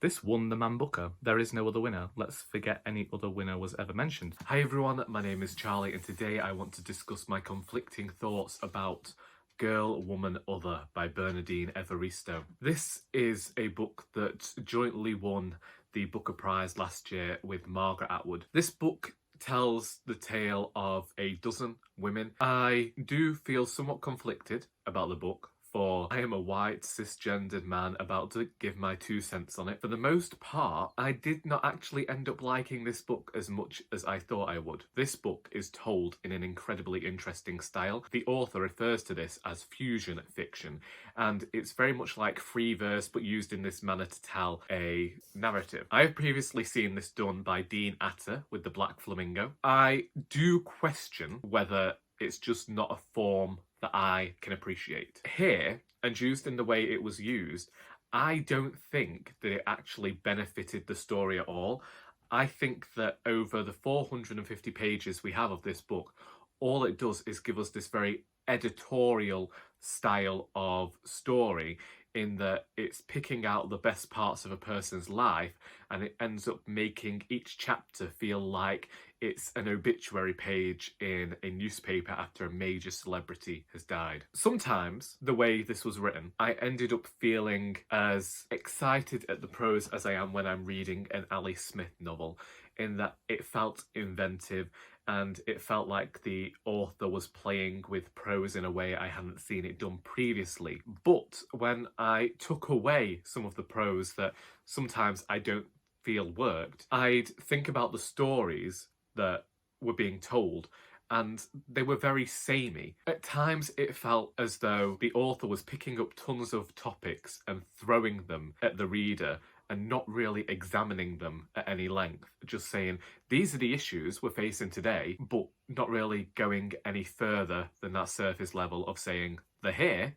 This won the Man Booker. There is no other winner. Let's forget any other winner was ever mentioned. Hi everyone, my name is Charlie and today I want to discuss my conflicting thoughts about Girl, Woman, Other by Bernardine Evaristo. This is a book that jointly won the Booker Prize last year with Margaret Atwood. This book tells the tale of a dozen women. I do feel somewhat conflicted about the book, for I am a white, cisgendered man about to give my 2 cents on it. For the most part, I did not actually end up liking this book as much as I thought I would. This book is told in an incredibly interesting style. The author refers to this as fusion fiction, and it's very much like free verse but used in this manner to tell a narrative. I have previously seen this done by Dean Atta with The Black Flamingo. I do question whether it's just not a form that I can appreciate. Here, and used in the way it was used, I don't think that it actually benefited the story at all. I think that over the 450 pages we have of this book, all it does is give us this very editorial style of story, in that it's picking out the best parts of a person's life and it ends up making each chapter feel like it's an obituary page in a newspaper after a major celebrity has died. Sometimes, the way this was written, I ended up feeling as excited at the prose as I am when I'm reading an Ali Smith novel, in that it felt inventive and it felt like the author was playing with prose in a way I hadn't seen it done previously. But when I took away some of the prose that sometimes I don't feel worked, I'd think about the stories that were being told, and they were very samey. At times it felt as though the author was picking up tons of topics and throwing them at the reader and not really examining them at any length, just saying, these are the issues we're facing today, but not really going any further than that surface level of saying, they're here,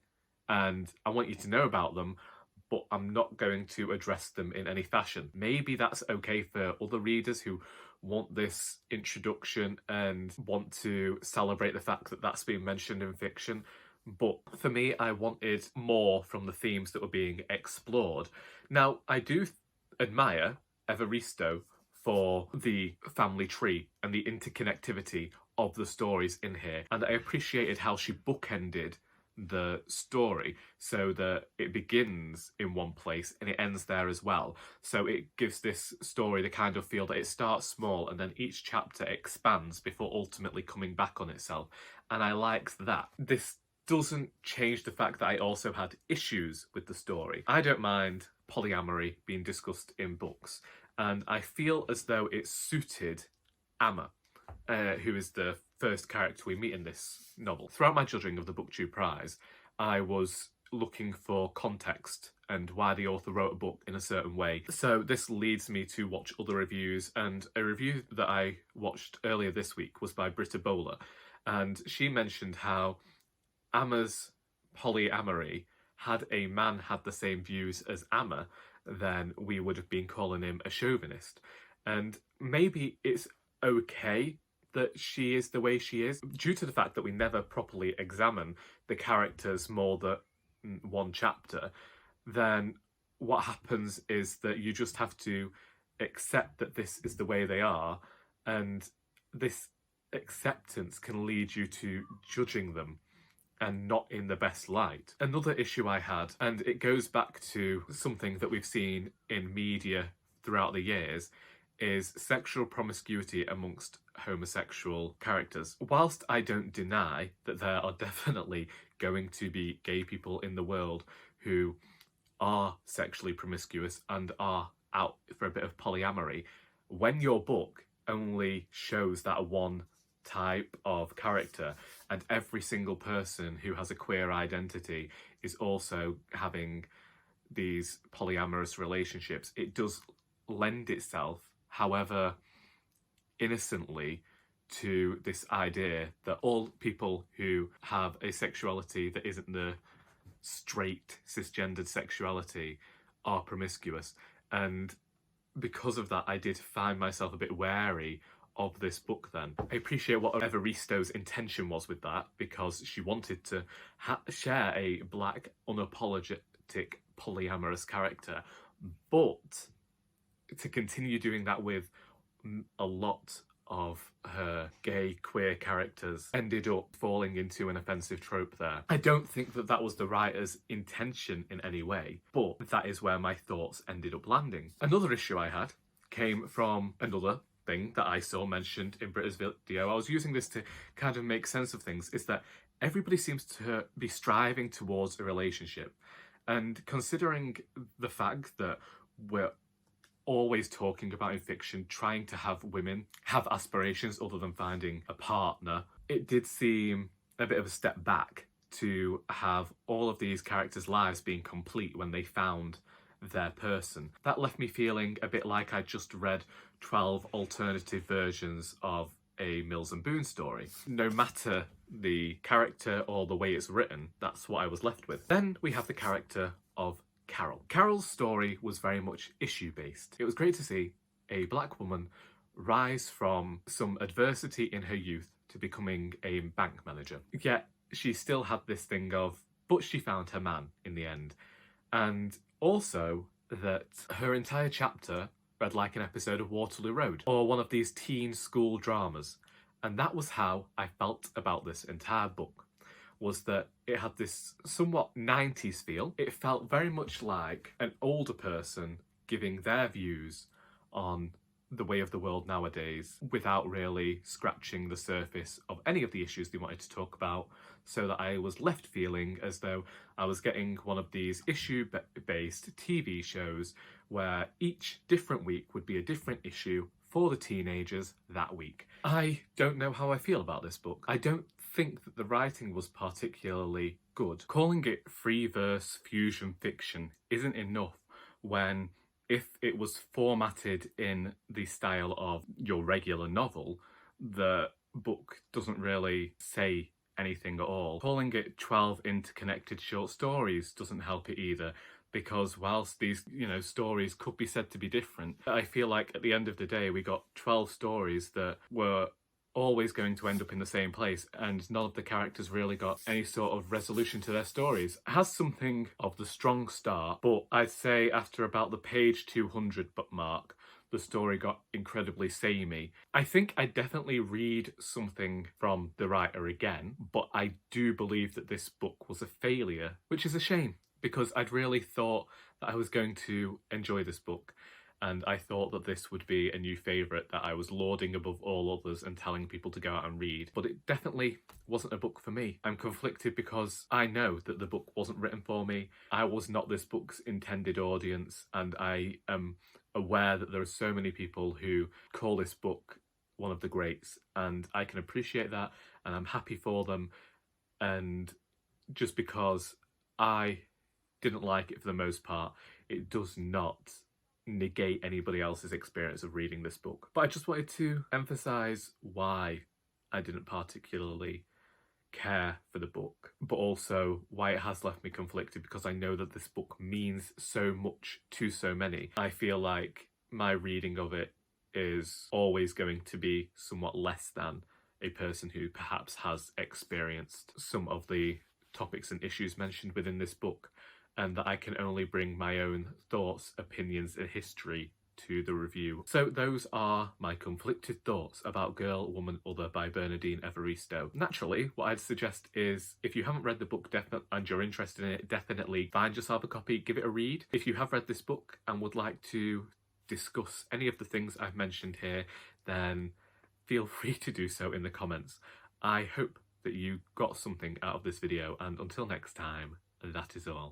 and I want you to know about them, but I'm not going to address them in any fashion. Maybe that's okay for other readers who want this introduction and want to celebrate the fact that that's being mentioned in fiction. But for me, I wanted more from the themes that were being explored. Now, I do admire Evaristo for the family tree and the interconnectivity of the stories in here, and I appreciated how she bookended the story so that it begins in one place and it ends there as well. So it gives this story the kind of feel that it starts small and then each chapter expands before ultimately coming back on itself. And I liked that. This doesn't change the fact that I also had issues with the story. I don't mind polyamory being discussed in books, and I feel as though it suited Amma, who is the first character we meet in this novel. Throughout my judging of the Booktube Prize, I was looking for context and why the author wrote a book in a certain way. So this leads me to watch other reviews, and a review that I watched earlier this week was by Britta Bowler, and she mentioned how Amma's polyamory, had a man had the same views as Amma, then we would have been calling him a chauvinist. And maybe it's okay that she is the way she is, due to the fact that we never properly examine the characters more than one chapter. Then what happens is that you just have to accept that this is the way they are, and this acceptance can lead you to judging them and not in the best light. Another issue I had, and it goes back to something that we've seen in media throughout the years, is sexual promiscuity amongst homosexual characters. Whilst I don't deny that there are definitely going to be gay people in the world who are sexually promiscuous and are out for a bit of polyamory, when your book only shows that one type of character and every single person who has a queer identity is also having these polyamorous relationships, it does lend itself, however innocently, to this idea that all people who have a sexuality that isn't the straight cisgendered sexuality are promiscuous. And because of that, I did find myself a bit wary of this book then. I appreciate what Evaristo's intention was with that, because she wanted to share a black, unapologetic, polyamorous character, But to continue doing that with a lot of her gay queer characters ended up falling into an offensive trope there. I don't think that that was the writer's intention in any way, but that is where my thoughts ended up landing. Another issue I had came from another thing that I saw mentioned in Britta's video. I was using this to kind of make sense of things, is that everybody seems to be striving towards a relationship. And considering the fact that we're always talking about in fiction, trying to have women have aspirations other than finding a partner, it did seem a bit of a step back to have all of these characters' lives being complete when they found their person. That left me feeling a bit like I just read 12 alternative versions of a Mills and Boon story. No matter the character or the way it's written, that's what I was left with. Then we have the character of Carol. Carol's story was very much issue-based. It was great to see a black woman rise from some adversity in her youth to becoming a bank manager. Yet she still had this thing of, but she found her man in the end. And also that her entire chapter read like an episode of Waterloo Road or one of these teen school dramas. And that was how I felt about this entire book, was that it had this somewhat 90s feel. It felt very much like an older person giving their views on the way of the world nowadays without really scratching the surface of any of the issues they wanted to talk about, so that I was left feeling as though I was getting one of these issue-based TV shows where each different week would be a different issue for the teenagers that week. I don't know how I feel about this book. I don't think that the writing was particularly good. Calling it free verse fusion fiction isn't enough when, if it was formatted in the style of your regular novel, the book doesn't really say anything at all. Calling it 12 interconnected short stories doesn't help it either, because whilst these, stories could be said to be different, I feel like at the end of the day we got 12 stories that were always going to end up in the same place, and none of the characters really got any sort of resolution to their stories. It has something of the strong start, but I'd say after about the page 200 mark, the story got incredibly samey. I think I definitely read something from the writer again, but I do believe that this book was a failure, which is a shame, because I'd really thought that I was going to enjoy this book. And I thought that this would be a new favourite that I was lauding above all others and telling people to go out and read. But it definitely wasn't a book for me. I'm conflicted because I know that the book wasn't written for me. I was not this book's intended audience, and I am aware that there are so many people who call this book one of the greats, and I can appreciate that, and I'm happy for them. And just because I didn't like it for the most part, it does not negate anybody else's experience of reading this book. But I just wanted to emphasise why I didn't particularly care for the book, but also why it has left me conflicted, because I know that this book means so much to so many. I feel like my reading of it is always going to be somewhat less than a person who perhaps has experienced some of the topics and issues mentioned within this book, and that I can only bring my own thoughts, opinions and history to the review. So those are my conflicted thoughts about Girl, Woman, Other by Bernardine Evaristo. Naturally, what I'd suggest is, if you haven't read the book and you're interested in it, definitely find yourself a copy, give it a read. If you have read this book and would like to discuss any of the things I've mentioned here, then feel free to do so in the comments. I hope that you got something out of this video, and until next time, that is all.